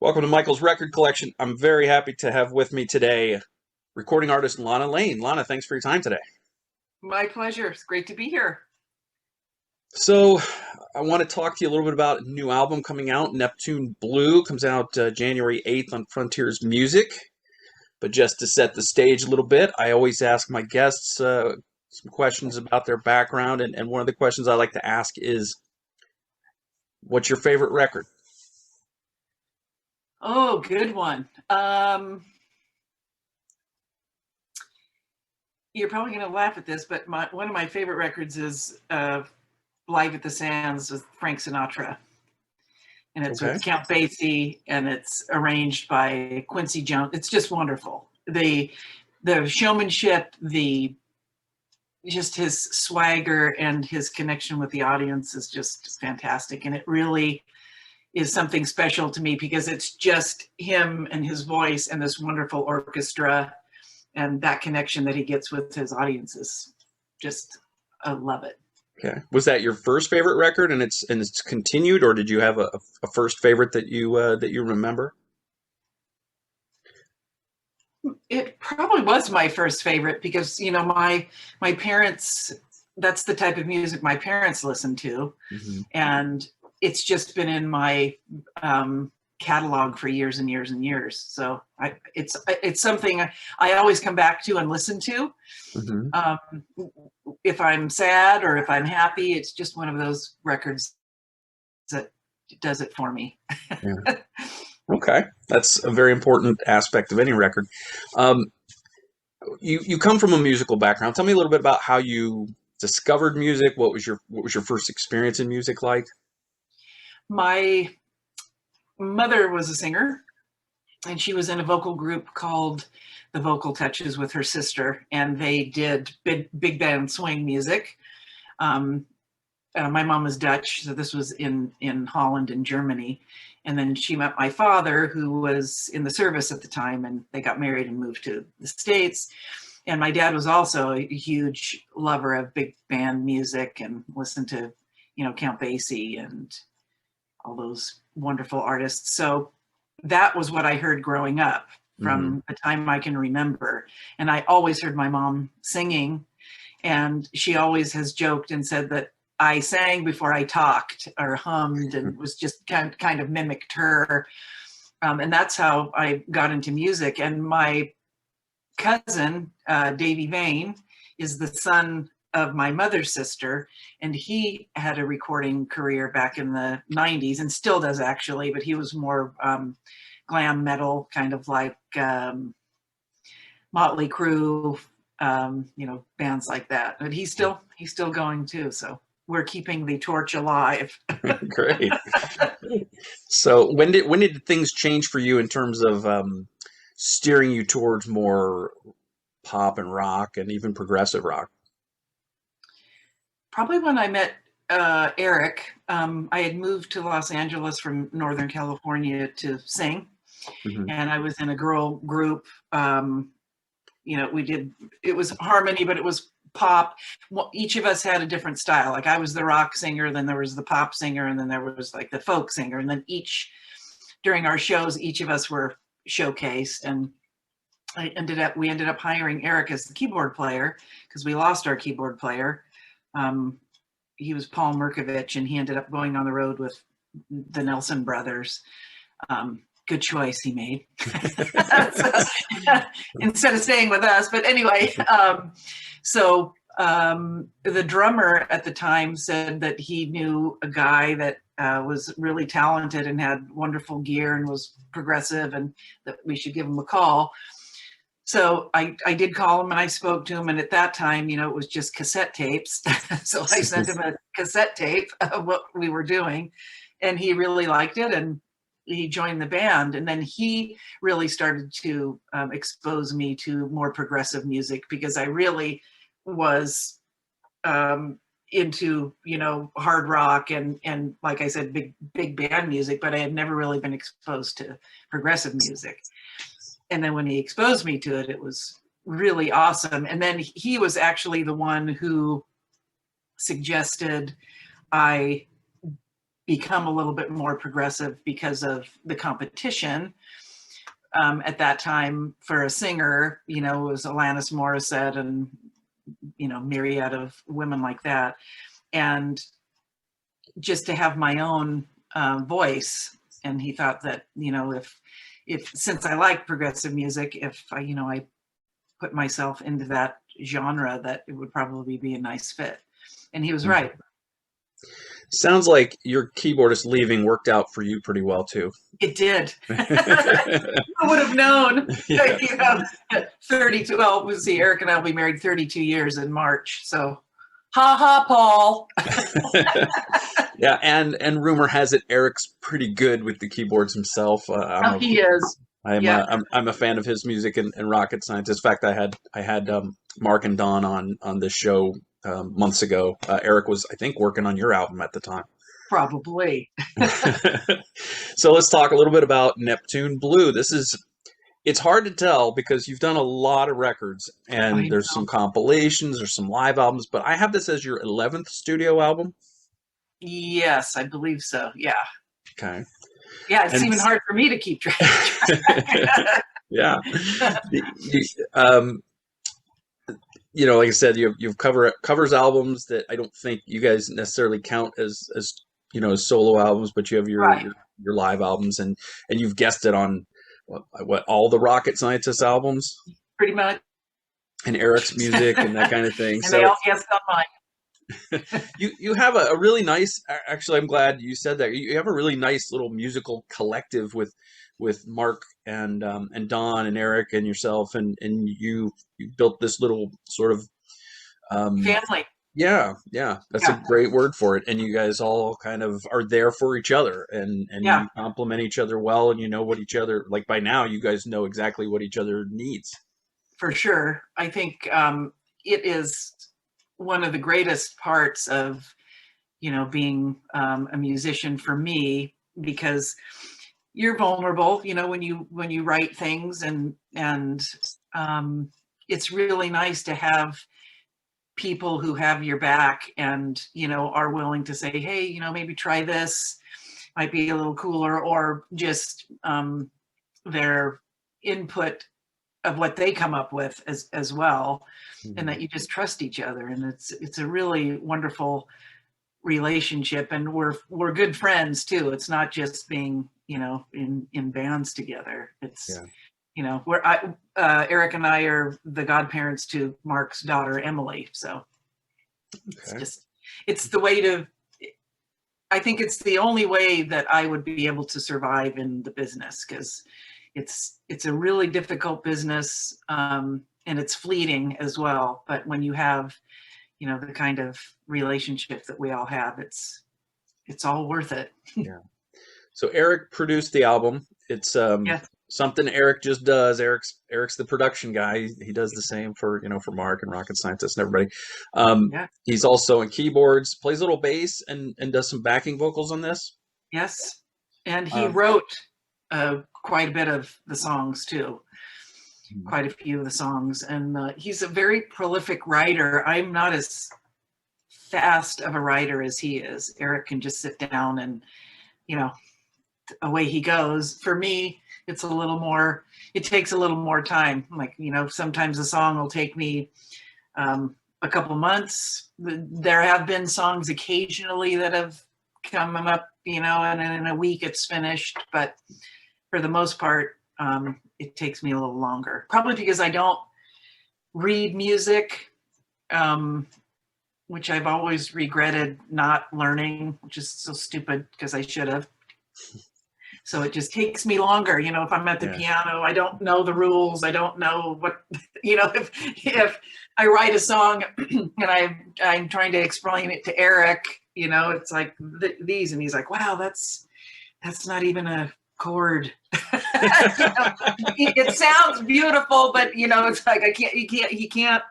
Welcome to Michael's Record Collection. I'm very happy to have with me today recording artist Lana Lane. Lana, thanks for your time today. My pleasure. It's great to be here. So, I want to talk to you a little bit about a new album coming out. Neptune Blue comes out January 8th on Frontiers Music. But just to set the stage a little bit, I always ask my guests some questions about their background. And one of the questions I like to ask is, what's your favorite record? Oh, good one. You're probably going to laugh at this, but one of my favorite records is Live at the Sands with Frank Sinatra. And it's Okay. with Count Basie, and it's arranged by Quincy Jones. It's just wonderful. The showmanship, just his swagger and his connection with the audience is just fantastic. And it really is something special to me because it's just him and his voice and this wonderful orchestra, and that connection that he gets with his audiences. Just, I love it. Okay. Was that your first favorite record and it's continued, or did you have a first favorite that you remember? It probably was my first favorite because, my parents, that's the type of music my parents listened to. Hmm. And it's just been in my catalog for years and years and years. So it's something I always come back to and listen to. Hmm. Um, if I'm sad or if I'm happy, it's just one of those records that does it for me. Yeah. Okay. That's a very important aspect of any record. Um, you come from a musical background. Tell me a little bit about how you discovered music. What was your first experience in music like? My mother was a singer, and she was in a vocal group called the Vocal Touches with her sister, and they did big band swing music. Um, my mom was Dutch, so this was in Holland and Germany. And then she met my father, who was in the service at the time, and they got married and moved to the States. And my dad was also a huge lover of big band music and listened to, Count Basie and all those wonderful artists. So that was what I heard growing up Hmm. from the time I can remember. And I always heard my mom singing, and she always has joked and said that I sang before I talked or hummed and was just kind of mimicked her. And that's how I got into music. And my cousin, Davy Vane, is the son of my mother's sister, and he had a recording career back in the 90s and still does actually, but he was more glam metal, kind of like Motley Crue, bands like that. But he's still going too. So we're keeping the torch alive. Great. So when did things change for you in terms of steering you towards more pop and rock and even progressive rock? Probably when I met Eric. I had moved to Los Angeles from Northern California to sing, Hmm. and I was in a girl group. It was harmony, but it was pop. Well, each of us had a different style. Like I was the rock singer, then there was the pop singer, and then there was like the folk singer. And then during our shows, each of us were showcased. And we ended up hiring Eric as the keyboard player because we lost our keyboard player. Um, he was Paul Merkovich, and he ended up going on the road with the Nelson brothers. Good choice he made. So, instead of staying with us. But anyway, the drummer at the time said that he knew a guy that was really talented and had wonderful gear and was progressive, and that we should give him a call. So I did call him and I spoke to him. And at that time, it was just cassette tapes. So I sent him a cassette tape of what we were doing, and he really liked it. And he joined the band. And then he really started to expose me to more progressive music because I really was into, hard rock and like I said, big band music, but I had never really been exposed to progressive music. And then when he exposed me to it, it was really awesome. And then he was actually the one who suggested I become a little bit more progressive because of the competition. At that time, for a singer, it was Alanis Morissette and, myriad of women like that. And just to have my own voice. And he thought that, if since I like progressive music, if I put myself into that genre, that it would probably be a nice fit. And he was right. Sounds like your keyboardist leaving worked out for you pretty well too. It did. I would have known. Yeah. 32. Well, we'll see. Eric and I will be married 32 years in March. So, ha ha, Paul. Yeah, and rumor has it Eric's pretty good with the keyboards himself. He is. I'm a fan of his music and rocket scientist. In fact, I had Mark and Don on this show months ago. Eric was, I think, working on your album at the time. Probably. So let's talk a little bit about Neptune Blue. It's hard to tell because you've done a lot of records and there's some compilations, there's some live albums, but I have this as your 11th studio album. Yes, I believe so. Yeah. Okay. Yeah, it's even hard for me to keep track. Yeah. Like I said, you've covers albums that I don't think you guys necessarily count as solo albums, but you have your live albums, and you've guessed it on what all the Rocket Scientist albums, pretty much, and Eric's music and that kind of thing. And so they all guessed on mine. You have a really nice, actually I'm glad you said that, you have a really nice little musical collective with Mark and Don and Eric and yourself, and you built this little sort of family. Yeah, that's a great word for it. And you guys all kind of are there for each other, and you complement each other well, and you know what each other, like by now you guys know exactly what each other needs. For sure. I think it is one of the greatest parts of, being a musician for me, because you're vulnerable, when you write things, and it's really nice to have people who have your back and, are willing to say, hey, maybe try this, might be a little cooler, or just their input of what they come up with as well. Mm-hmm. And that you just trust each other. And it's a really wonderful relationship, and we're good friends too. It's not just being, in bands together. It's, Eric and I are the godparents to Mark's daughter, Emily. So it's the way to, I think it's the only way that I would be able to survive in the business, because it's a really difficult business, and it's fleeting as well. But when you have, the kind of relationship that we all have, it's all worth it. Yeah. So Eric produced the album. It's something Eric just does. Eric's the production guy. He does the same for Mark and Rocket Scientist and everybody. He's also in keyboards, plays a little bass, and does some backing vocals on this. Yes, and he wrote quite a bit of the songs too. Quite a few of the songs, and he's a very prolific writer. I'm not as fast of a writer as he is. Eric can just sit down and, away he goes. For me, it takes a little more time. Like, sometimes a song will take me a couple months. There have been songs occasionally that have come up, and in a week it's finished. But for the most part, it takes me a little longer. Probably because I don't read music, which I've always regretted not learning, which is so stupid because I should have. So it just takes me longer. If I'm at the piano, I don't know the rules. I don't know what, if I write a song and I'm trying to explain it to Eric, it's like these, and he's like, wow, that's not even a chord. It sounds beautiful, but it's like he can't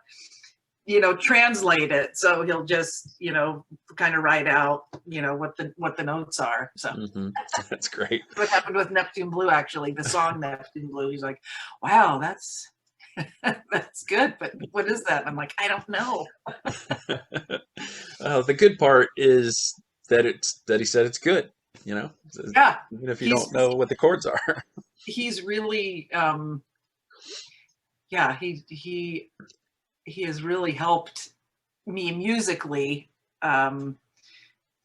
translate it, so he'll just kind of write out what the notes are. So that's great. What happened with Neptune Blue, actually, the song Neptune Blue, he's like, wow, that's good, but what is that? I'm like, I don't know. The good part is that he said it's good, you know, Yeah, even if you he's don't know what the chords are. he's really yeah, he has really helped me musically,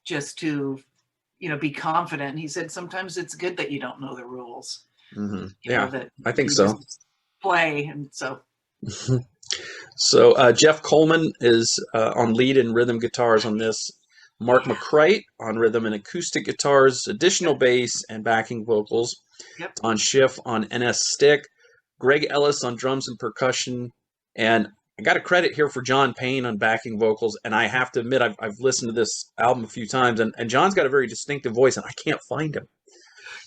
just to, be confident. He said sometimes it's good that you don't know the rules, Yeah, that I think you so. just play. And so, So Jeff Coleman is on lead and rhythm guitars on this. Mark yeah, McCrite on rhythm and acoustic guitars, additional bass and backing vocals. yep. Don Schiff on NS stick. Greg Ellis on drums and percussion. And I got a credit here for John Payne on backing vocals. And I have to admit, I've listened to this album a few times, and John's got a very distinctive voice, and I can't find him.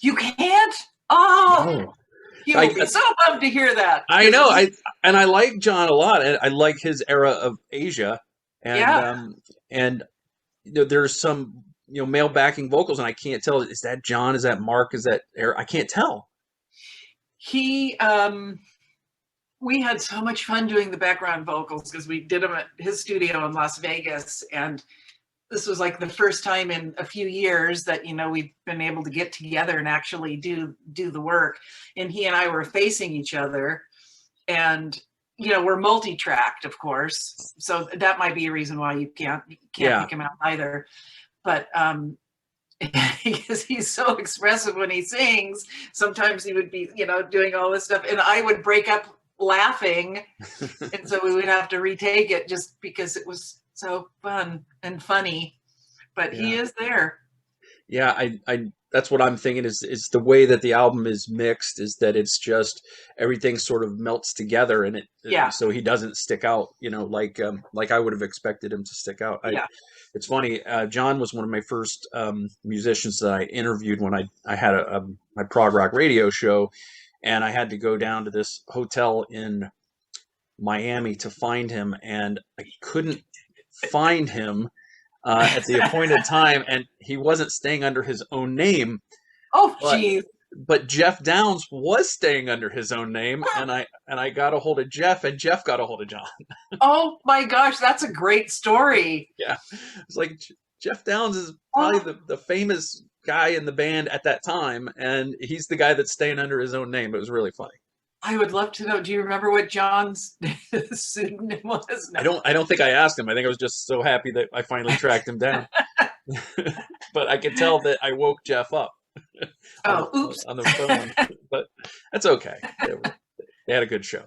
You can't? Oh, No. you will be so bummed to hear that. I know. I like John a lot, and I like his era of Asia, and Yeah, and there's some male backing vocals, and I can't tell. Is that John? Is that Mark? Is that Eric? I can't tell. he we had so much fun doing the background vocals because we did them at his studio in Las Vegas, and this was like the first time in a few years that we've been able to get together and actually do the work. And he and I were facing each other, and we're multi-tracked, of course, so that might be a reason why you can't pick him out either. But because he's so expressive when he sings, sometimes he would be doing all this stuff, and I would break up laughing, and so we would have to retake it just because it was so fun and funny. But he is there. Yeah, I that's what I'm thinking is the way that the album is mixed, is that it's just everything sort of melts together, and so he doesn't stick out, like I would have expected him to stick out. It's funny. John was one of my first musicians that I interviewed when I had my prog rock radio show, and I had to go down to this hotel in Miami to find him, and I couldn't find him at the appointed time, and he wasn't staying under his own name. Oh, geez. But Jeff Downs was staying under his own name, and I got a hold of Jeff, and Jeff got a hold of John. Oh my gosh, that's a great story. Yeah, it's like Jeff Downs is probably the famous guy in the band at that time, and he's the guy that's staying under his own name. It was really funny. I would love to know. Do you remember what John's pseudonym was? No. I don't think I asked him. I think I was just so happy that I finally tracked him down. But I could tell that I woke Jeff up. Oops. On the phone. But that's okay. They had a good show.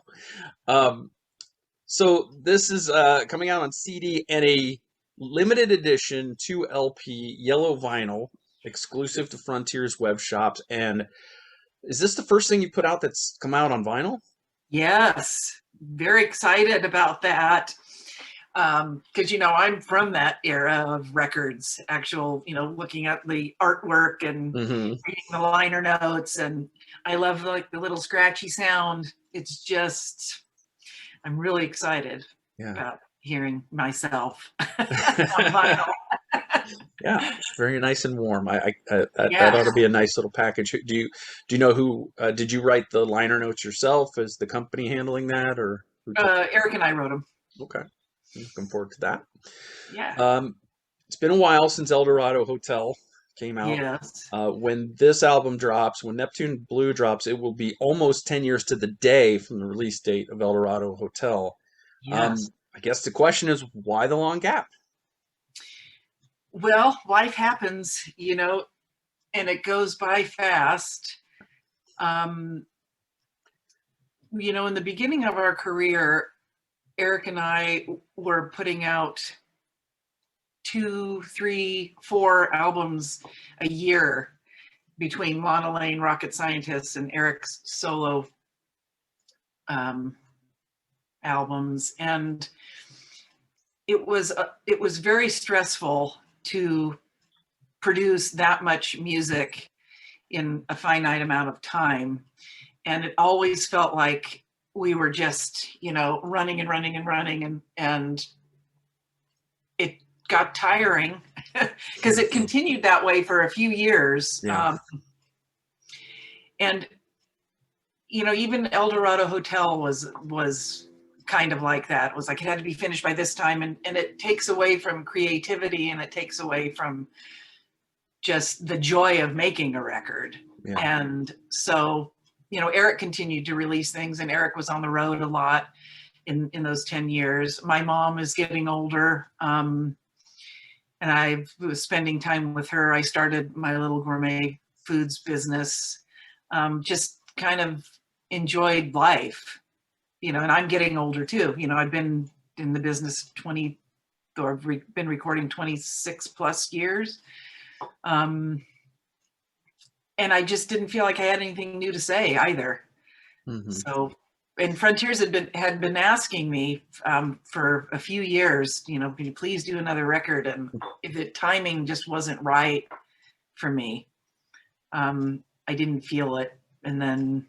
So this is coming out on CD and a limited edition 2 LP yellow vinyl, exclusive to Frontiers web shops. And is this the first thing you put out that's come out on vinyl? Yes, very excited about that. Because I'm from that era of records, actual, looking at the artwork and reading the liner notes, and I love like the little scratchy sound. It's just, I'm really excited about hearing myself on vinyl. Yeah, it's very nice and warm. That ought to be a nice little package. Do you know who did you write the liner notes yourself? Is the company handling that, or Eric and I wrote them? Okay, looking forward to that. Yeah. It's been a while since El Dorado Hotel came out. Yes. When this album drops, when Neptune Blue drops, it will be almost 10 years to the day from the release date of El Dorado Hotel. Yes. I guess the question is, why the long gap? Well, life happens, and it goes by fast. In the beginning of our career, Eric and I were putting out 2, 3, 4 albums a year between Lana Lane, Rocket Scientists, and Eric's solo albums. And it was very stressful to produce that much music in a finite amount of time. And it always felt like we were just, running and running and running. And it got tiring because it continued that way for a few years. Yeah. And, even El Dorado Hotel was kind of like that. It was like it had to be finished by this time, and it takes away from creativity, and it takes away from just the joy of making a record. Yeah. And so, you know, Eric continued to release things, and Eric was on the road a lot in those 10 years. My mom is getting older, and I was spending time with her. I started my little gourmet foods business, just kind of enjoyed life, you know, and I'm getting older too. You know, I've been in the business 20, or been recording 26 plus years. And I just didn't feel like I had anything new to say either. Mm-hmm. So, and Frontiers had been asking me for a few years, you know, can you please do another record? And if the timing just wasn't right for me, I didn't feel it. And then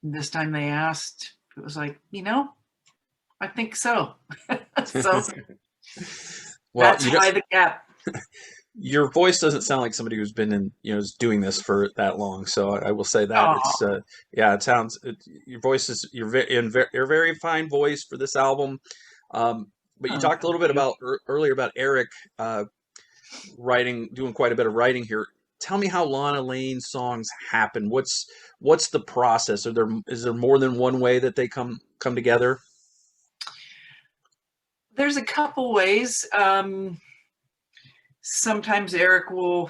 this time they asked, it was like, you know, I think so. So Well, that's why the gap. Your voice doesn't sound like somebody who's been in, you know, is doing this for that long. So I will say that it's, yeah, it sounds, your voice is, you're a very fine voice for this album. But you talked a little bit about earlier about Eric doing quite a bit of writing here. Tell me how Lana Lane songs happen. What's the process? Is there more than one way that they come together? There's a couple ways. Sometimes Eric will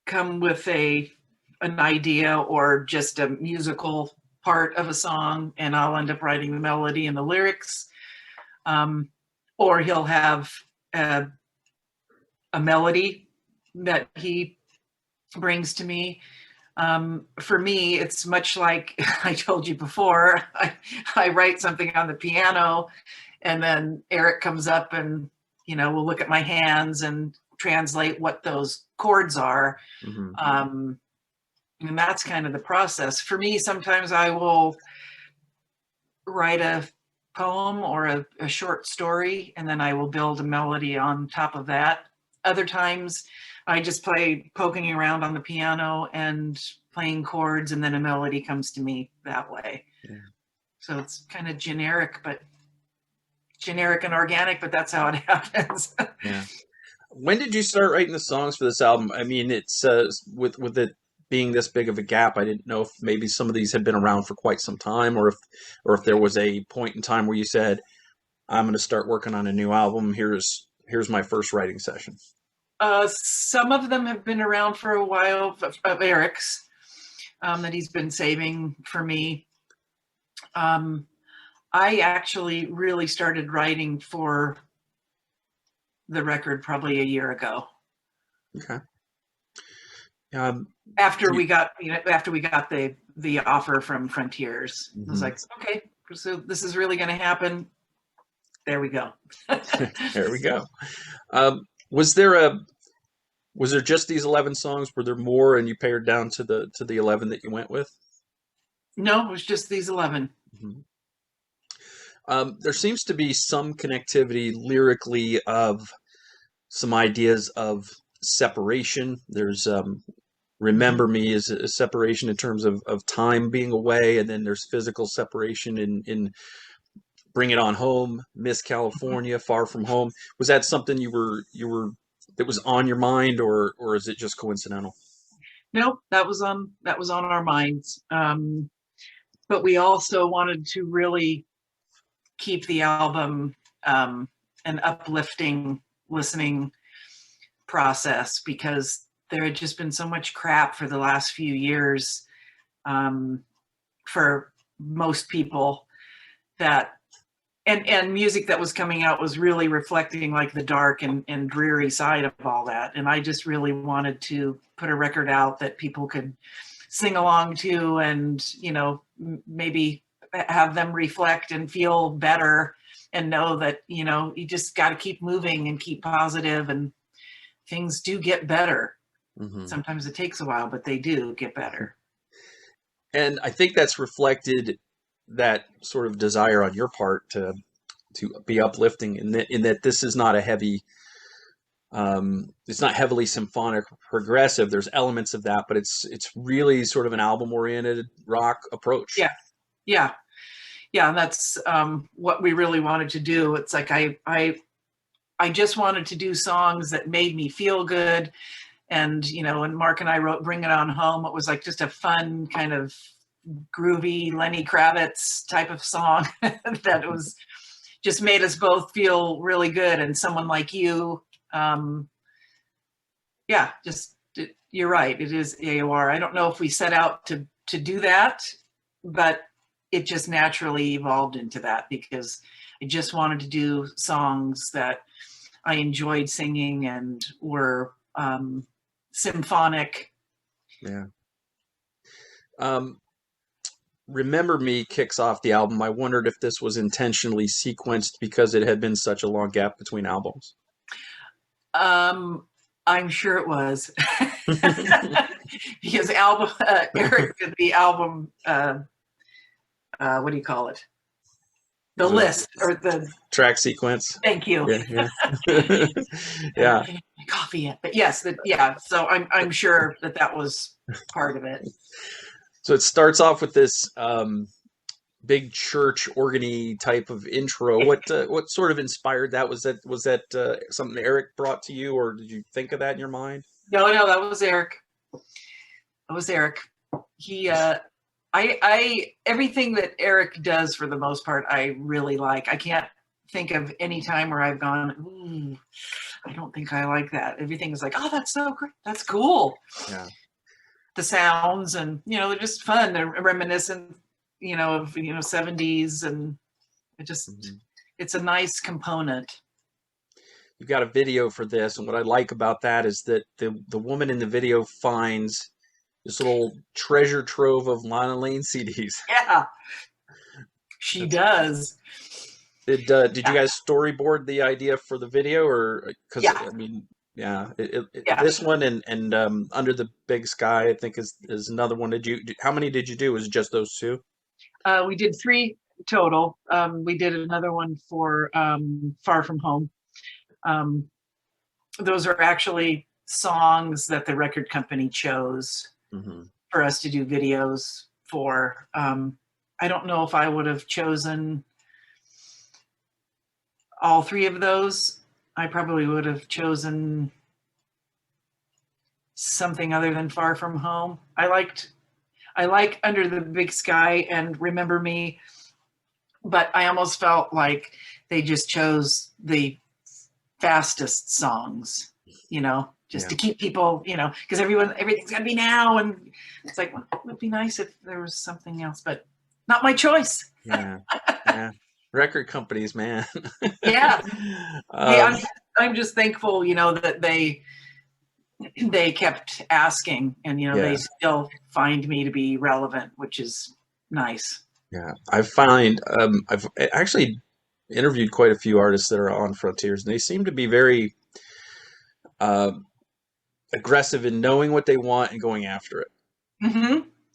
come with an idea or just a musical part of a song, and I'll end up writing the melody and the lyrics. Or he'll have a melody that he brings to me. For me, it's much like I told you before, I write something on the piano, and then Eric comes up and, you know, we'll look at my hands and translate what those chords are. Mm-hmm. And that's kind of the process. For me, sometimes I will write a poem or a short story, and then I will build a melody on top of that. Other times I just play poking around on the piano and playing chords, and then a melody comes to me that way. Yeah. So it's kind of generic and organic, but that's how it happens. Yeah. When did you start writing the songs for this album? I mean, it's with it being this big of a gap, I didn't know if maybe some of these had been around for quite some time, or if there was a point in time where you said, I'm going to start working on a new album. Here's my first writing session. Some of them have been around for a while, of Eric's, that he's been saving for me. I actually really started writing for the record probably a year ago. Okay. After we got the offer from Frontiers, mm-hmm. I was like, okay, so this is really going to happen. There we go. There we go. Was there just these 11 songs? Were there more, and you pared down to the 11 that you went with? No, it was just these 11. Mm-hmm. There seems to be some connectivity lyrically of some ideas of separation. There's Remember Me is a separation in terms of time being away, and then there's physical separation in Bring It On Home, Miss California, Far From Home. Was that something you were that was on your mind, or is it just coincidental? Nope, that was on our minds. But we also wanted to really keep the album an uplifting listening process, because there had just been so much crap for the last few years for most people, that and music that was coming out was really reflecting like the dark and dreary side of all that. And I just really wanted to put a record out that people could sing along to, and, you know, maybe have them reflect and feel better, and know that, you know, you just got to keep moving and keep positive, and things do get better. Mm-hmm. Sometimes it takes a while, but they do get better. And I think that's reflected, that sort of desire on your part to be uplifting, in that this is not a heavy, it's not heavily symphonic progressive. There's elements of that, but it's really sort of an album oriented rock approach. Yeah. yeah, and that's what we really wanted to do. It's like I just wanted to do songs that made me feel good. And, you know, when Mark and I wrote Bring It On Home, it was like just a fun kind of groovy Lenny Kravitz type of song that was just made us both feel really good. And Someone Like You, yeah, just, you're right. It is AOR. I don't know if we set out to do that, but it just naturally evolved into that because I just wanted to do songs that I enjoyed singing and were symphonic. Yeah. Remember Me kicks off the album. I wondered if this was intentionally sequenced because it had been such a long gap between albums. I'm sure it was. Because Eric did the album, what do you call it? The list or the track sequence. Thank you. Yeah. Yeah. My coffee yet, but yes, yeah. So I'm sure that was part of it. So it starts off with this big church organy type of intro. What sort of inspired that? Was that something Eric brought to you, or did you think of that in your mind? No, that was Eric. That was Eric. He I everything that Eric does for the most part I really like. I can't think of any time where I've gone, I don't think I like that. Everything is like, oh, that's so great. That's cool. Yeah. The sounds and, you know, they're just fun. They're reminiscent, you know, of, you know, 70s, and it just, it's a nice component. You've got a video for this, and what I like about that is that the woman in the video finds this little treasure trove of Lana Lane CDs. Yeah, she does. Did you guys storyboard the idea for the video, or because I mean, yeah, this one and Under the Big Sky, I think is another one. How many did you do? Was it just those two? We did 3 total. We did another one for Far From Home. Those are actually songs that the record company chose for us to do videos for. I don't know if I would have chosen all 3 of those. I probably would have chosen something other than Far From Home. I like Under the Big Sky and Remember Me, but I almost felt like they just chose the fastest songs, you know, just to keep people, you know, because everything's gotta be now, and it's like, well, it would be nice if there was something else, but not my choice. Yeah. Record companies, man. Yeah. Hey, I'm just thankful, you know, that they kept asking, and, you know, they still find me to be relevant, which is nice. Yeah, I find I've actually interviewed quite a few artists that are on Frontiers, and they seem to be very aggressive in knowing what they want and going after it.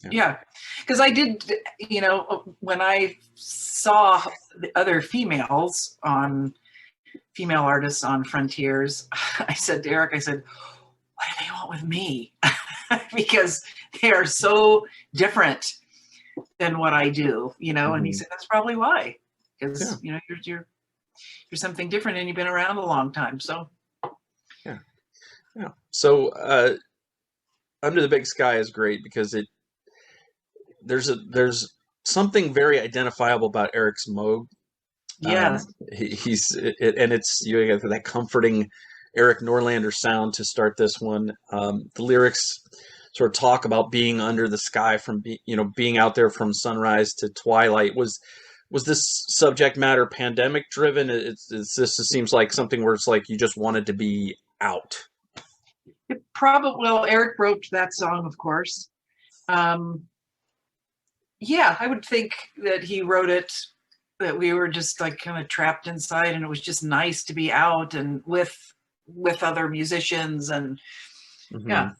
Yeah, because I did, you know, when I saw the other female artists on Frontiers, I said to Eric, I said, what do they want with me? Because they are so different than what I do, you know. And he said, that's probably why, because you know, you're something different, and you've been around a long time. So yeah. So Under the Big Sky is great because there's something very identifiable about Eric's Moog. Yeah. It's you have that comforting Eric Norlander sound to start this one. The lyrics sort of talk about being under the sky, from being out there from sunrise to twilight. Was this subject matter pandemic driven? This seems like something where it's like you just wanted to be out. Well, Eric wrote that song, of course. Yeah, I would think that he wrote it, that we were just like kind of trapped inside, and it was just nice to be out and with other musicians, and yeah,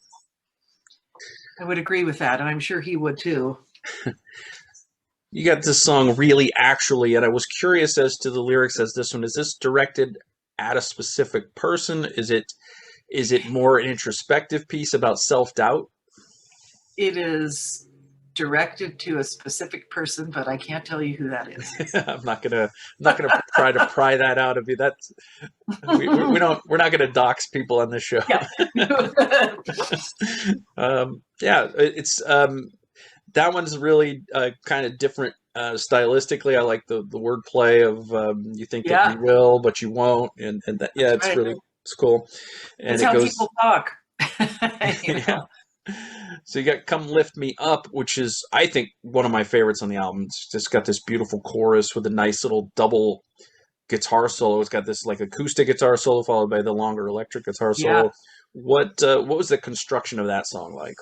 I would agree with that, and I'm sure he would too. You got this song Really Actually, and I was curious as to the lyrics as this one. Is this directed at a specific person? Is it more an introspective piece about self-doubt? It is directed to a specific person, but I can't tell you who that is. I'm not gonna try to pry that out of you. That's we're not gonna dox people on this show. Yeah. Yeah, it's that one's really kind of different stylistically. I like the wordplay of you think that you Yeah, will, but you won't, and that, yeah, that's it's right. really it's cool, and That's it how goes. people talk. You Yeah. know? So you got "Come Lift Me Up," which is, I think, one of my favorites on the album. It's just got this beautiful chorus with a nice little double guitar solo. It's got this like acoustic guitar solo followed by the longer electric guitar Yeah. solo. What was the construction of that song like?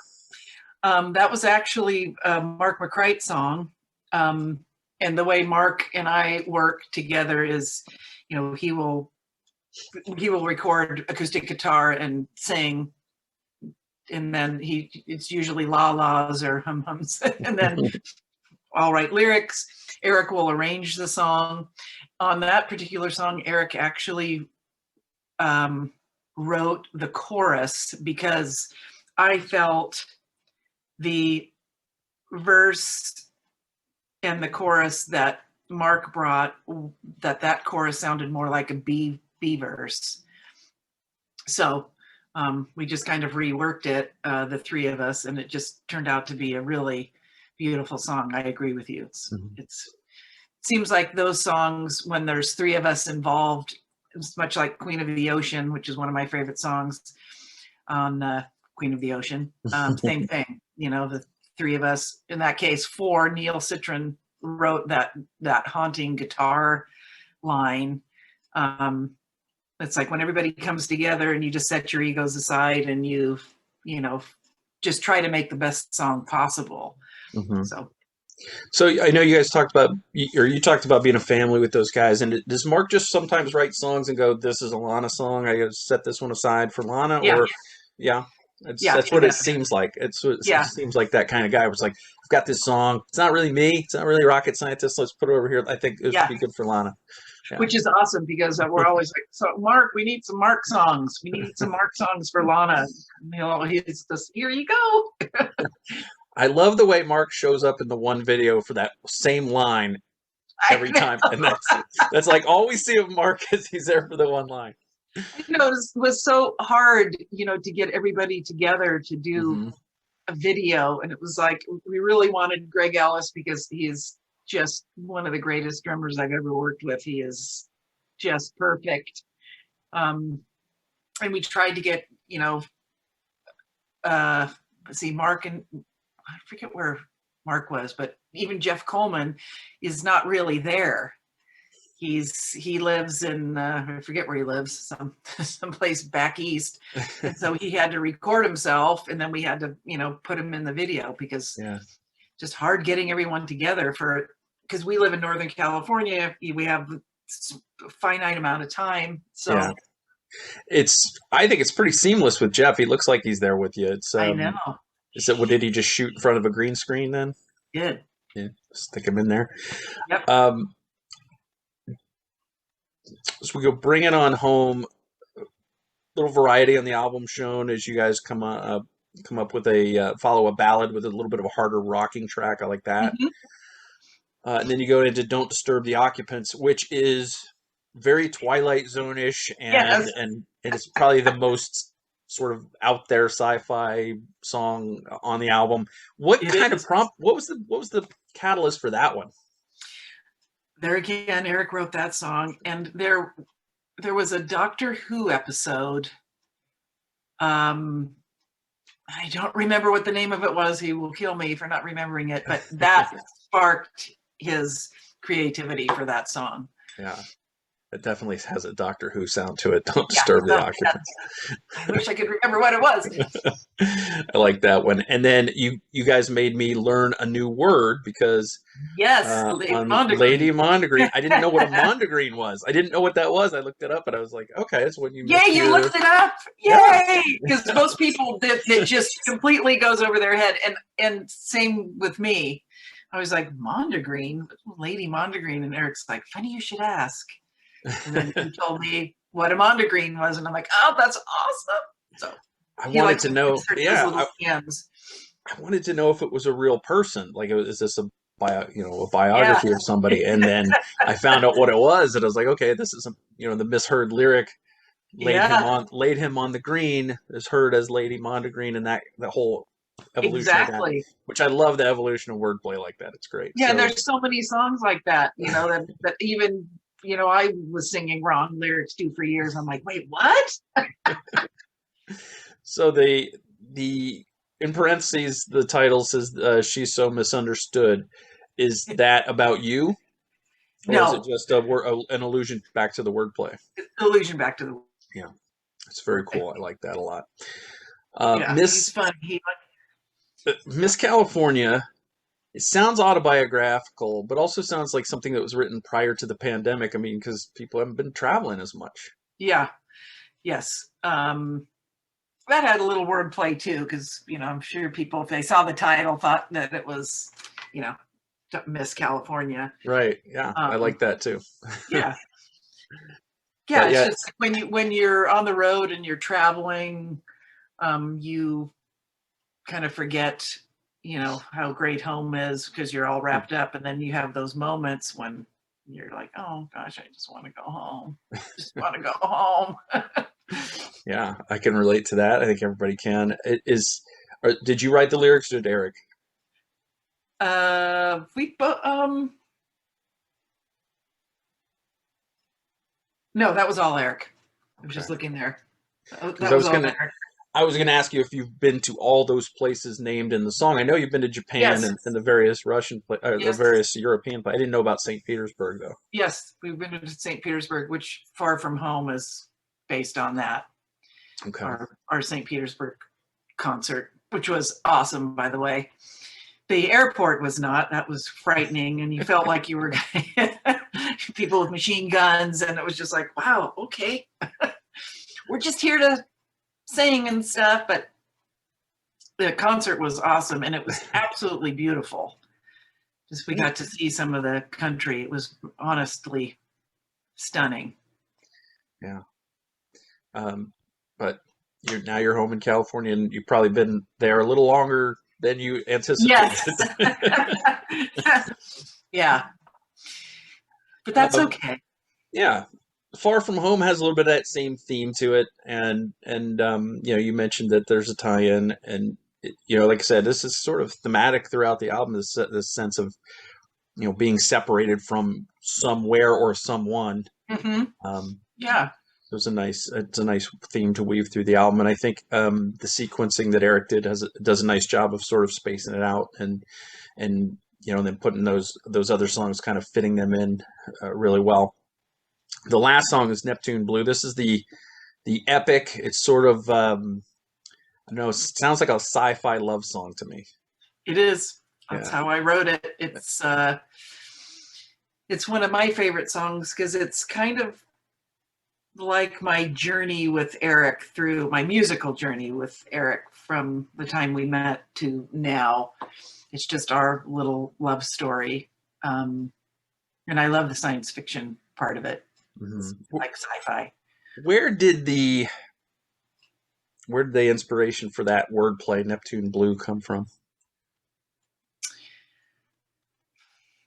That was actually a Mark McCrite song. And the way Mark and I work together is, you know, he will record acoustic guitar and sing, and then it's usually la la's or hum hums, and then I'll write lyrics. Eric will arrange the song. On that particular song, Eric actually wrote the chorus because I felt the verse and the chorus that Mark brought, that chorus sounded more like a B verse. So we just kind of reworked it, the three of us, and it just turned out to be a really beautiful song. I agree with you. It seems like those songs, when there's three of us involved, it's much like Queen of the Ocean, which is one of my favorite songs on Queen of the Ocean. Same thing, you know, the three of us, in that case, four. Neil Citron wrote that haunting guitar line. It's like when everybody comes together and you just set your egos aside and you know, just try to make the best song possible. Mm-hmm. So I know you guys talked about, or you talked about being a family with those guys. And does Mark just sometimes write songs and go, "This is a Lana song. I got to set this one aside for Lana"? yeah, Or yeah, that's what it seems like. It seems like that kind of guy was like, "I've got this song. It's not really me. It's not really Rocket Scientist. Let's put it over here. I think it would be good for Lana." Yeah. Which is awesome because we're always like, "So Mark, we need some Mark songs. We need some Mark songs for Lana." You know, he's just, "Here you go." I love the way Mark shows up in the one video for that same line every time, and that's like all we see of Mark is he's there for the one line. You know, it was so hard, you know, to get everybody together to do a video, and it was like we really wanted Greg Ellis because he is just one of the greatest drummers I've ever worked with. He is just perfect. And we tried to get, you know, Mark, and I forget where Mark was, but even Jeff Coleman is not really there. He lives in I forget where he lives, someplace back east, and so he had to record himself, and then we had to, you know, put him in the video because just hard getting everyone together because we live in Northern California. We have a finite amount of time, so I think it's pretty seamless with Jeff. He looks like he's there with you. It's I know. What did he just shoot in front of a green screen then? Good. Yeah, stick him in there. Yep. So we go Bring It On Home. Little variety on the album shown as you guys come up with follow a ballad with a little bit of a harder rocking track. I like that. And then you go into Don't Disturb the Occupants, which is very Twilight Zone-ish, and it's probably the most sort of out there sci-fi song on the album. What was the catalyst for that one? There again, Eric wrote that song, and there was a Doctor Who episode. I don't remember what the name of it was. He will kill me for not remembering it, but that sparked his creativity for that song. Yeah. It definitely has a Doctor Who sound to it. Don't disturb the occupants. I wish I could remember what it was. I like that one. And then you guys made me learn a new word because Lady Mondegreen. I didn't know what a Mondegreen was. I didn't know what that was. I looked it up and I was like, okay, it's when you. Yeah, you looked it up. Yay! Because most people it just completely goes over their head, and same with me. I was like, Mondegreen, Lady Mondegreen, and Eric's like, funny you should ask. And then he told me what a Mondegreen was, and I'm like, oh, that's awesome. So I wanted to know. Yeah, I wanted to know if it was a real person. Like, is this a a Yeah, biography of somebody? And then I found out what it was, and I was like, okay, this is the misheard lyric yeah, laid him on the green is heard as Lady Mondegreen, and that the whole evolution of that, exactly. which I love the evolution of wordplay like that. It's great. Yeah, and So there's so many songs like that, that even, I was singing wrong lyrics to for years. I'm like, wait, what? so the in parentheses the title says she's so misunderstood. Is that about you, or is it No, just an allusion back to the wordplay? illusion back to the Yeah, it's very wordplay. cool. I like that a lot. Yeah, he's fun. Miss California. It sounds autobiographical, but also sounds like something that was written prior to the pandemic. I mean, because people haven't been traveling as much. Yeah, yes. That had a little wordplay too, because I'm sure people, if they saw the title, thought that it was, you know, Miss California. Right. Yeah, I like that too. Yeah, yeah. But It's yeah, just when you're on the road and you're traveling, you kind of forget, how great home is because you're all wrapped up, and then you have those moments when you're like, oh gosh, I just want to go home. Just want to go home. yeah, I can relate to that. I think everybody can. Did you write the lyrics or did Eric? We both. No, that was all Eric. I was Okay. just looking there. Because That was all Eric. I was gonna ask you if you've been to all those places named in the song. I know you've been to Japan Yes, and the various the yes, various European. I didn't know about St. Petersburg though. yes. We've been to St. Petersburg, which Far From Home is based on that. Okay. Our St. Petersburg concert, which was awesome, by the way. The airport was not. That was frightening, and you felt like you were people with machine guns, and it was just like, wow, okay, we're just here to sing and stuff. But the concert was awesome, and it was absolutely beautiful. Just we got to see some of the country. It was honestly stunning. Yeah. But you're home in California, and you've probably been there a little longer than you anticipated. Yes. Yeah, but that's um, okay. yeah, Far From Home has a little bit of that same theme to it, and you mentioned that there's a tie-in, and like I said, this is sort of thematic throughout the album. This sense of being separated from somewhere or someone. Mm-hmm. Um, Yeah. it's a nice theme to weave through the album, and I think the sequencing that Eric did does a nice job of sort of spacing it out, and then putting those other songs kind of fitting them in really well. The last song is Neptune Blue. This is the epic. It's sort of I don't know. It sounds like a sci-fi love song to me. It is. That's Yeah. how I wrote it. It's one of my favorite songs because it's kind of like my journey with Eric, through my musical journey with Eric from the time we met to now. It's just our little love story. And I love the science fiction part of it. Mm-hmm. It's like sci-fi. Where did the inspiration for that wordplay Neptune Blue come from?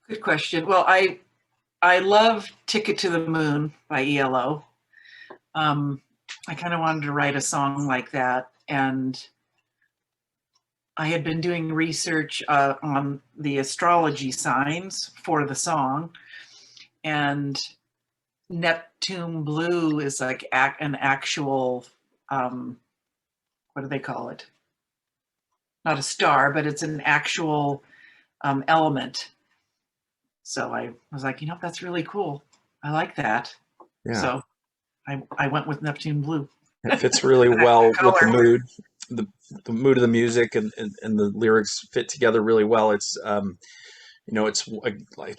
Good question. Well, I love Ticket to the Moon by ELO. I kind of wanted to write a song like that, and I had been doing research on the astrology signs for the song, and Neptune Blue is like an actual, what do they call it? Not a star, but it's an actual element. So I was like, that's really cool. I like that. Yeah. So I went with Neptune Blue. It fits really well with the mood. The mood of the music and the lyrics fit together really well. It's it's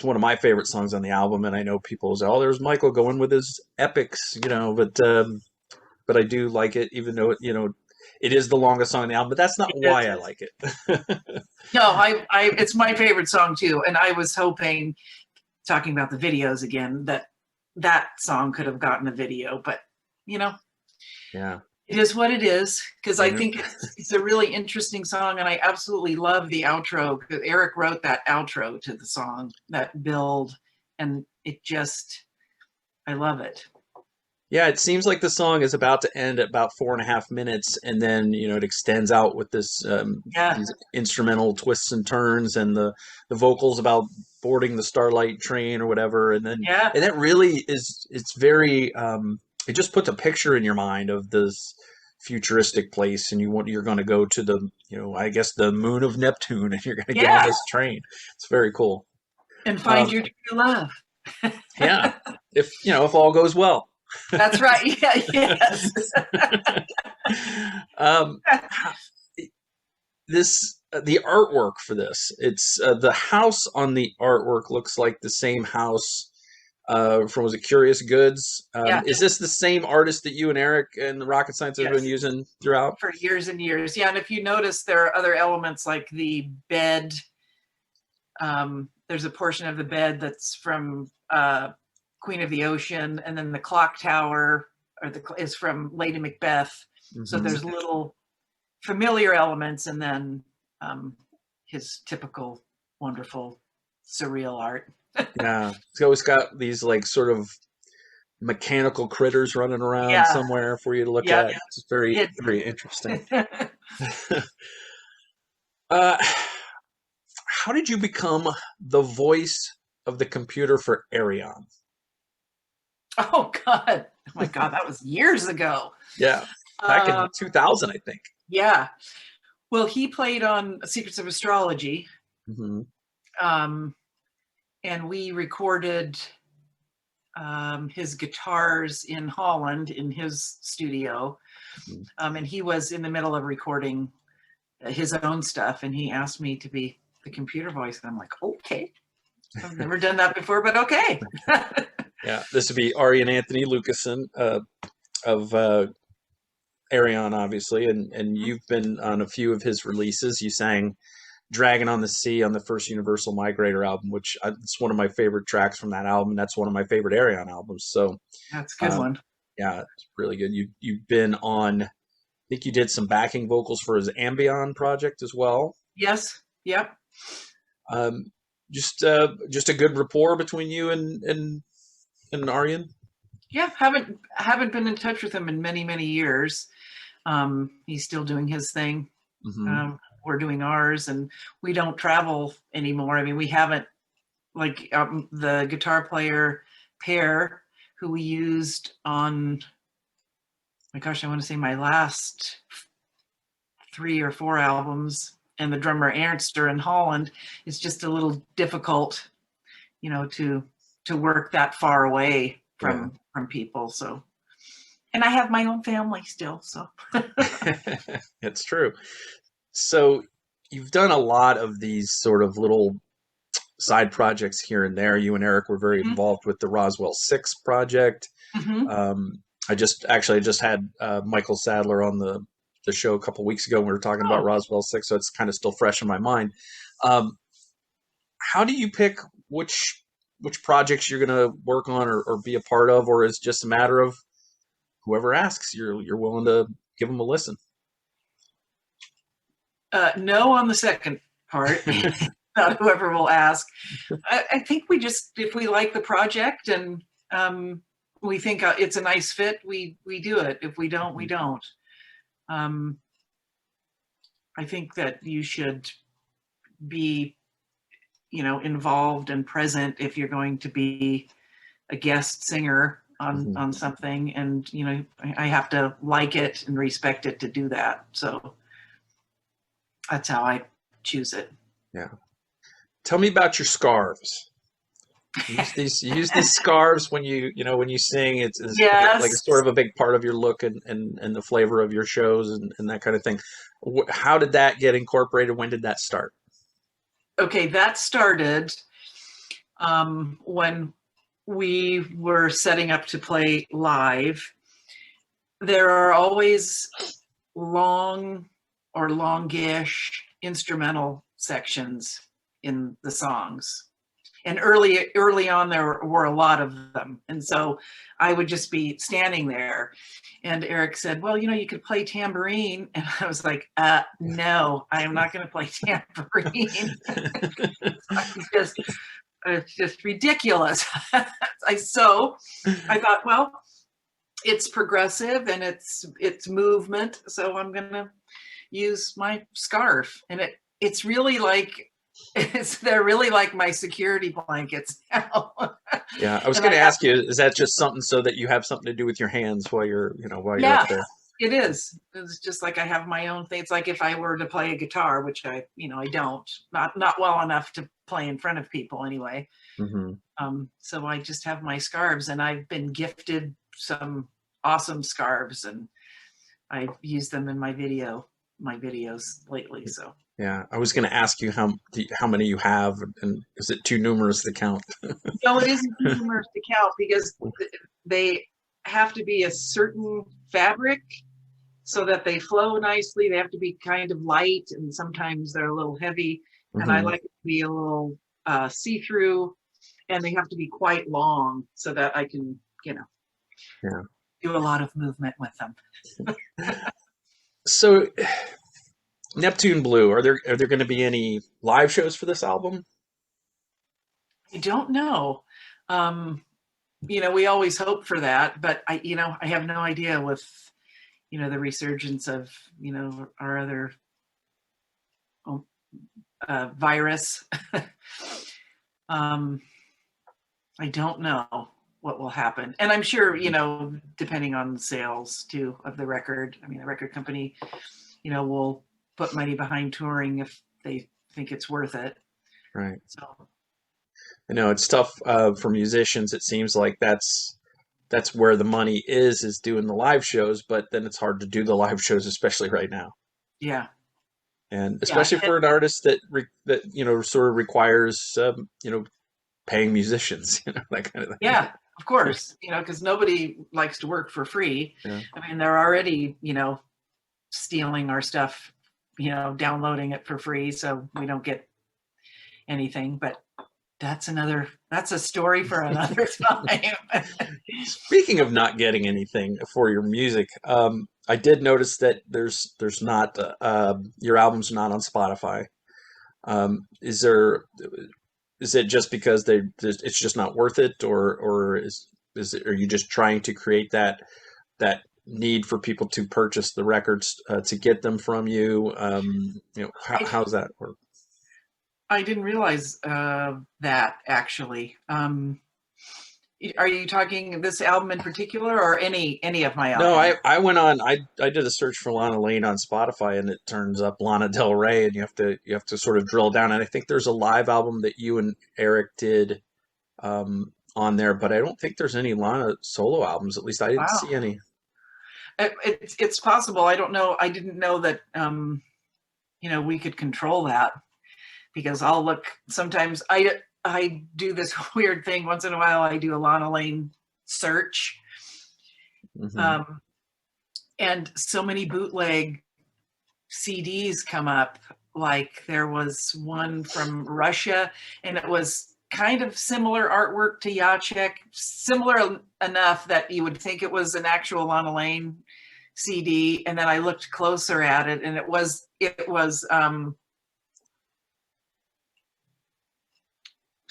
one of my favorite songs on the album, and I know people say, "Oh, there's Michael going with his epics," but I do like it, even though it is the longest song on the album. But that's not why I like it. No, it's my favorite song too, and I was hoping, talking about the videos again, that song could have gotten a video, but Yeah. It is what it is, because I And think it's a really interesting song, and I absolutely love the outro. Eric wrote that outro to the song, that build, and it just, I love it. yeah, it seems like the song is about to end at about 4.5 minutes, and then it extends out with this Yeah, these instrumental twists and turns, and the vocals about boarding the Starlight train or whatever, yeah, and that really is it's very it just puts a picture in your mind of this futuristic place, and you're going to go to the I guess the moon of Neptune, and you're going to get on yeah, this train. It's very cool. and find Um, your true love. yeah, if all goes well. That's right. Yeah, yes. um, the artwork for this, it's the house on the artwork looks like the same house from, was it Curious Goods? Yeah, Is this the same artist that you and Eric and the Rocket Science have been yes. using throughout? For years and years. Yeah, and if you notice, there are other elements like the bed. There's a portion of the bed that's from Queen of the Ocean, and then the clock tower is from Lady Macbeth. So Hmm. there's little familiar elements, and then his typical wonderful surreal art. Yeah, it's always got these like sort of mechanical critters running around Yeah, somewhere for you to look yeah. at. It's very, It, very interesting. uh, how did you become the voice of the computer for Arion? oh God, oh my God, that was years ago. Yeah, back in Um, 2000, I think. yeah. Well, he played on Secrets of Astrology, Hmm. um, and we recorded his guitars in Holland in his studio. And he was in the middle of recording his own stuff, and he asked me to be the computer voice. And I'm like, okay, I've never done that before, but okay. Yeah, this would be Arian Anthony Lucasen of Arion, obviously, and you've been on a few of his releases. You sang "Dragon on the Sea" on the first Universal Migrator album, which it's one of my favorite tracks from that album. That's one of my favorite Arion albums. So, That's a good uh, one. yeah, it's really good. You've been on. I think you did some backing vocals for his Ambion project as well. Yes. Yep. Um, just a good rapport between you and Arian. Yeah. Haven't been in touch with him in many years. He's still doing his thing. Hmm. We're doing ours, and we don't travel anymore. I mean, we haven't, like the guitar player pair who we used on, my gosh, I want to say my last 3 or 4 albums, and the drummer Ernster in Holland. It's just a little difficult, to work that far away Yeah. from people. So, and I have my own family still. So It's true. So you've done a lot of these sort of little side projects here and there. You and Eric were very mm-hmm. involved with the Roswell 6 project. Mm-hmm. I just had Michael Sadler on the show a couple weeks ago. We were talking about Oh, Roswell 6, so it's kind of still fresh in my mind. Um, how do you pick which projects you're going to work on or be a part of, or is it just a matter of whoever asks, you're willing to give them a listen? no, on the second part. Not whoever will ask. I think if we like the project, and we think it's a nice fit, we do it. If we don't, we don't. Um, I think that you should be, involved and present if you're going to be a guest singer Mhm. on something, and I have to like it and respect it to do that. So that's how I choose it. Yeah. Tell me about your scarves. Use these scarves when when you sing. It's like Yes. it's sort of a big part of your look and the flavor of your shows and that kind of thing. How did that get incorporated? When did that start? Okay, that started when we were setting up to play live. There are always long or longish instrumental sections in the songs. And early on, there were a lot of them. And so I would just be standing there. And Eric said, well, you could play tambourine. And I was like, no, I am not going to play tambourine. It's just ridiculous. So I thought, well, it's progressive and it's movement. So I'm going to use my scarf. And it's really like, they're really like my security blankets now. Yeah, I was going to ask you, is that just something so that you have something to do with your hands while you're up there? It is. It's just like I have my own thing. It's like if I were to play a guitar, which I don't, not well enough to play in front of people anyway. Mm-hmm. So I just have my scarves, and I've been gifted some awesome scarves, and I've used them in my videos lately. So. Yeah, I was going to ask you how many you have, and is it too numerous to count? No, it isn't too numerous to count because they have to be a certain fabric so that they flow nicely. They have to be kind of light, and sometimes they're a little heavy. Mm-hmm. And I like it to be a little see-through, and they have to be quite long so that I can, do a lot of movement with them. So, Neptune Blue, are there going to be any live shows for this album? I don't know. We always hope for that, but I have no idea with, the resurgence of, our other virus. I don't know what will happen. And I'm sure, depending on the sales too of the record, the record company, will put money behind touring if they think it's worth it. Right. So I know it's tough for musicians. It seems like that's where the money is doing the live shows, but then it's hard to do the live shows, especially right now. Yeah. And especially for an artist that sort of requires paying musicians, that kind of thing. Yeah, of course, because nobody likes to work for free. Yeah. They're already, stealing our stuff, downloading it for free, so we don't get anything. But that's a story for another time. Speaking of not getting anything for your music, I did notice that there's not your album's not on Spotify. Is it just because it's just not worth it, or are you just trying to create that need for people to purchase the records to get them from you? How's that work? I didn't realize that actually. Are you talking this album in particular, or any of my albums? No, I went on. I did a search for Lana Lane on Spotify, and it turns up Lana Del Rey, and you have to sort of drill down. And I think there's a live album that you and Eric did on there, but I don't think there's any Lana solo albums. At least I didn't see any. It's possible. I don't know. I didn't know that we could control that, because I'll look sometimes. I do this weird thing once in a while. I do a Lana Lane search. Mm-hmm. And so many bootleg CDs come up. Like there was one from Russia, and it was kind of similar artwork to Jacek, similar enough that you would think it was an actual Lana Lane CD. And then I looked closer at it, and it was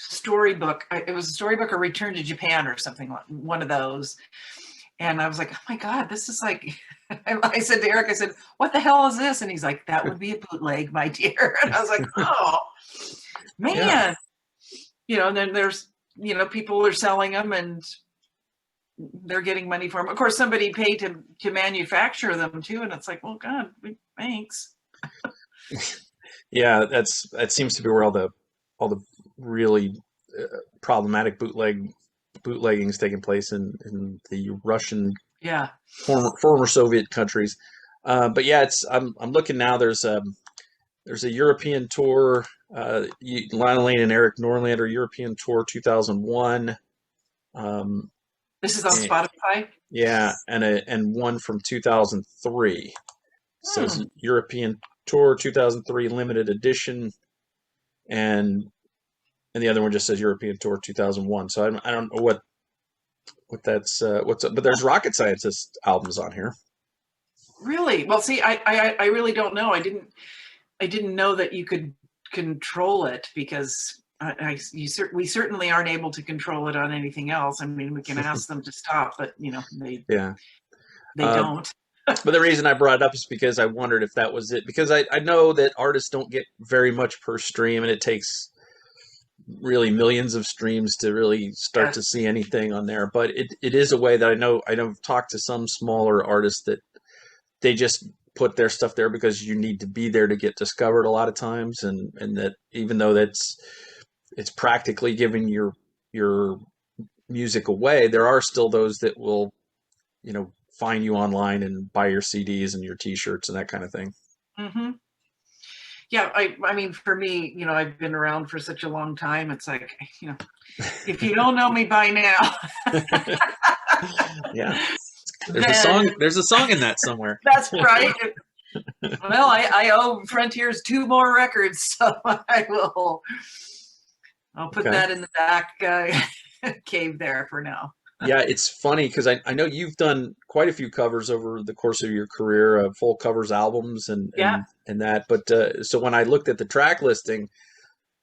Storybook. It was a Storybook or Return to Japan or something, like one of those. And I was like, oh my God, this is like, I said to Eric, I said, what the hell is this? And he's like, that would be a bootleg, my dear. And I was like, oh man, and then there's, people are selling them and they're getting money for them. Of course, somebody paid to manufacture them too. And it's like, well, God, thanks. Yeah, that seems to be where all the really problematic bootlegging is taking place in the Russian, former Soviet countries. But yeah, I'm looking now. There's a European tour. Lana Lane and Eric Norlander European tour 2001. This is on Spotify. Yeah, and one from 2003. It says European tour 2003 limited edition, and and the other one just says European Tour 2001. So I don't know what that's what's up, but there's Rocket Scientist albums on here. Really? Well, see, I really don't know. I didn't know that you could control it, because we certainly aren't able to control it on anything else. I mean, we can ask them to stop, but Yeah. they don't. But the reason I brought it up is because I wondered if that was it, because I know that artists don't get very much per stream, and it takes really millions of streams to really start to Yes. see anything on there. But it is a way that I know I've talked to some smaller artists that they just put their stuff there because you need to be there to get discovered a lot of times, and that even though it's practically giving your music away, there are still those that will, find you online and buy your CDs and your T-shirts and that kind of thing. Mm-hmm. Yeah, I mean, for me, I've been around for such a long time. It's like, if you don't know me by now, Yeah, then there's a song in that somewhere. that's right. Well, I owe Frontiers 2 more records, so I'll put Okay. that in the back cave there for now. Yeah, it's funny because I know you've done quite a few covers over the course of your career, full covers albums and Yeah. and that. But so when I looked at the track listing,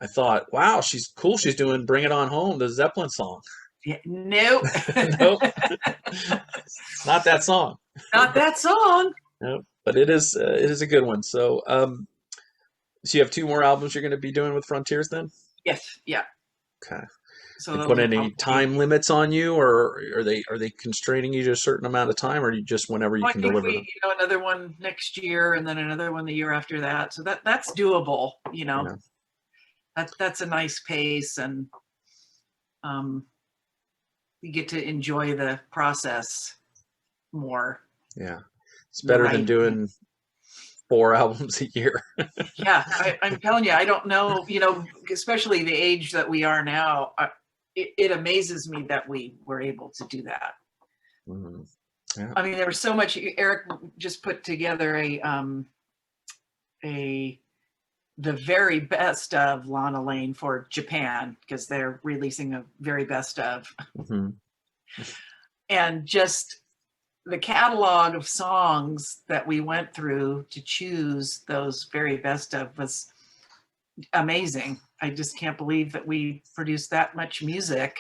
I thought, wow, she's cool. She's doing "Bring It On Home," the Zeppelin song. Yeah, nope. Nope, it's not that song. Not that song. Nope, but it is a good one. So you have two more albums you're going to be doing with Frontiers then? Yes. Yeah. Okay. So They those put will any probably time limits on you, or are they constraining you to a certain amount of time, or you just whenever you I can think deliver them? another one next year, and then another one the year after that. So that's doable. Yeah. That's a nice pace, and um, you get to enjoy the process more. Yeah. It's The better than writing. doing 4 albums a year. Yeah, I'm telling you, I don't know. Especially the age that we are now. It amazes me that we were able to do that. Mhm. Yeah. I mean, there was so much. Eric just put together the very best of Lana Lane for Japan, because they're releasing a very best of, Mhm. and just the catalog of songs that we went through to choose those very best of was amazing. I just can't believe that we produced that much music.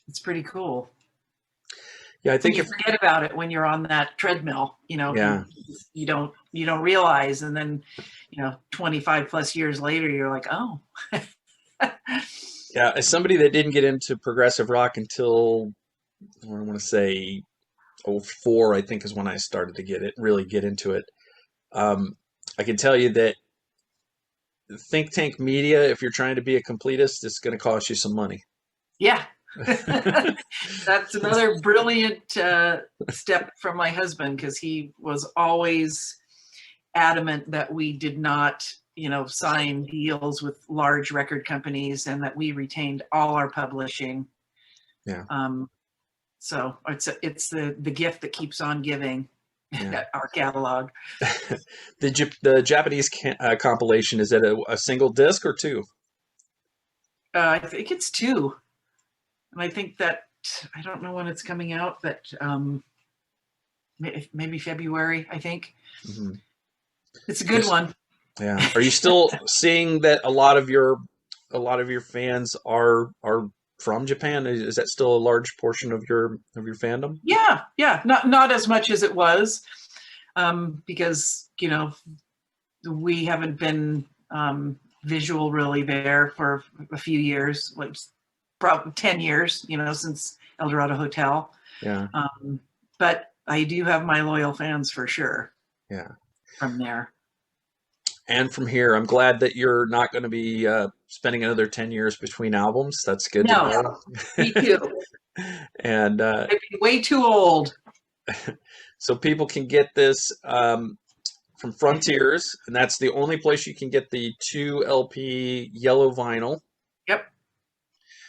It's pretty cool. Yeah, I And think you if forget about it when you're on that treadmill. yeah. You don't realize, and then 25 plus years later, you're like, oh. Yeah, as somebody that didn't get into progressive rock until I want to say '04, I think is when I started to really get into it. I can tell you that think tank media, if you're trying to be a completist, it's going to cost you some money. Yeah. That's another brilliant step from my husband, because he was always adamant that we did not sign deals with large record companies, and that we retained all our publishing. Yeah. So it's the gift that keeps on giving. Yeah. Our catalog. The Japanese compilation, is it a single disc or two? I think it's 2, and I think that I don't know when it's coming out, but maybe February. I think Mm-hmm. it's a good one. Yeah. Are you still seeing that a lot of your fans are from Japan? Is that still a large portion of your fandom? Yeah, not as much as it was, because we haven't been visual really there for a few years, like probably 10 years, since El Dorado Hotel. Yeah. But I do have my loyal fans for sure. Yeah. From there. And from here, I'm glad that you're not going to be spending another 10 years between albums. That's good to know. Me too. And I'd be way too old. So people can get this from Frontiers, and that's the only place you can get the 2 LP yellow vinyl. Yep.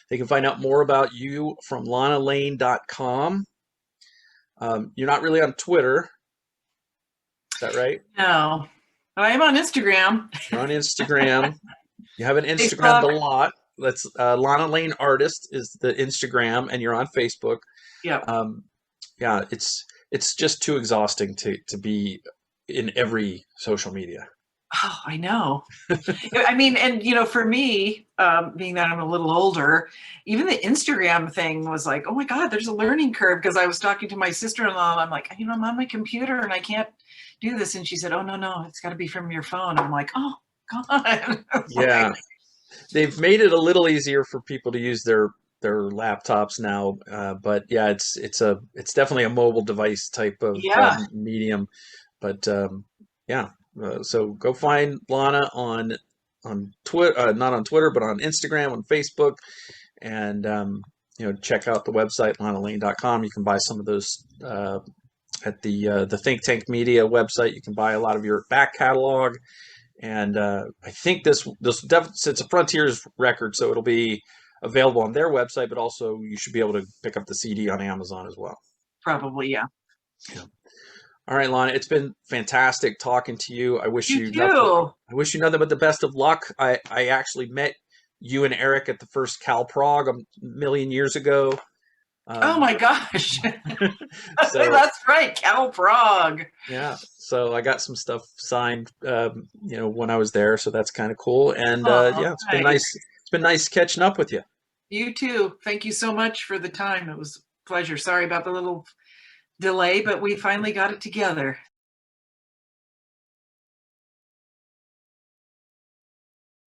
They can find out more about you from lanalane.com. You're not really on Twitter. Is that right? No. I am on Instagram. You're on Instagram. You have an Instagrammed a Facebook. lot. That's Lana Lane Artist is the Instagram, and you're on Facebook. Yeah. Um, yeah, it's just too exhausting to be in every social media. Oh, I know. I mean, and for me, being that I'm a little older, even the Instagram thing was like, oh my God, there's a learning curve. Because I was talking to my sister-in-law, and I'm like, I'm on my computer and I can't do this. And she said, oh no, it's got to be from your phone. I'm like, oh God. Yeah, they've made it a little easier for people to use their laptops now, but yeah, it's definitely a mobile device type of Yeah, medium. But yeah, so go find Lana on Twitter, not on Twitter, but on Instagram, on Facebook, and check out the website lanalane.com. You can buy some of those at the Think Tank Media website. You can buy a lot of your back catalog, and I think it's a Frontiers record, so it'll be available on their website, but also you should be able to pick up the CD on Amazon as well. probably. Yeah. Yeah. All right, Lana, it's been fantastic talking to you. You too. I wish you nothing but the best of luck. I actually met you and Eric at the first Cal Prague a million years ago. Oh my gosh. So That's right, Cal Prague. yeah, so I got some stuff signed, when I was there. So that's kind of cool. And Oh, yeah, it's been nice. nice. It's been nice catching up with you. You too. Thank you so much for the time. It was a pleasure. Sorry about the little delay, but we finally got it together.